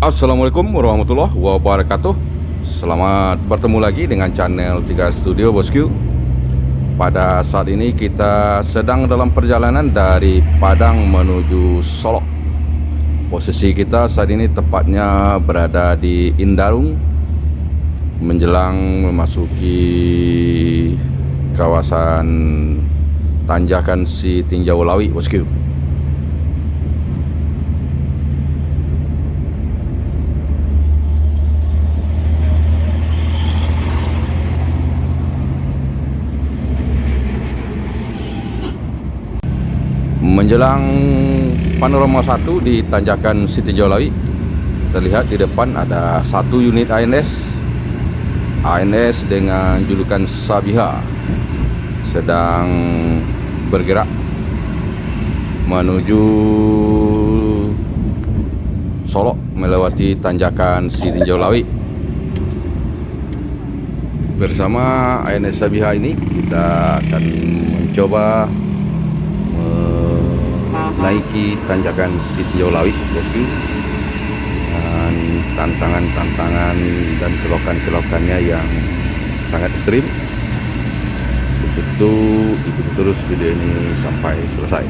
Assalamualaikum warahmatullahi wabarakatuh. Selamat bertemu lagi dengan channel 3 Studio Bosku. Pada saat ini kita sedang dalam perjalanan dari Padang menuju Solok. Posisi kita saat ini tepatnya berada di Indarung, menjelang memasuki kawasan tanjakan Si Tinjau Lawi Bosku. Menjelang panorama 1 di tanjakan Si Tinjau Lawi, terlihat di depan ada satu unit ANS dengan julukan Sabiha sedang bergerak menuju Solok melewati tanjakan Si Tinjau Lawi. Bersama ANS Sabiha ini kita akan mencoba menaiki tanjakan Si Tinjau Lawi bosku, dengan tantangan-tantangan dan kelokan-kelokannya yang sangat ekstrim. Untuk itu ikuti terus video ini sampai selesai.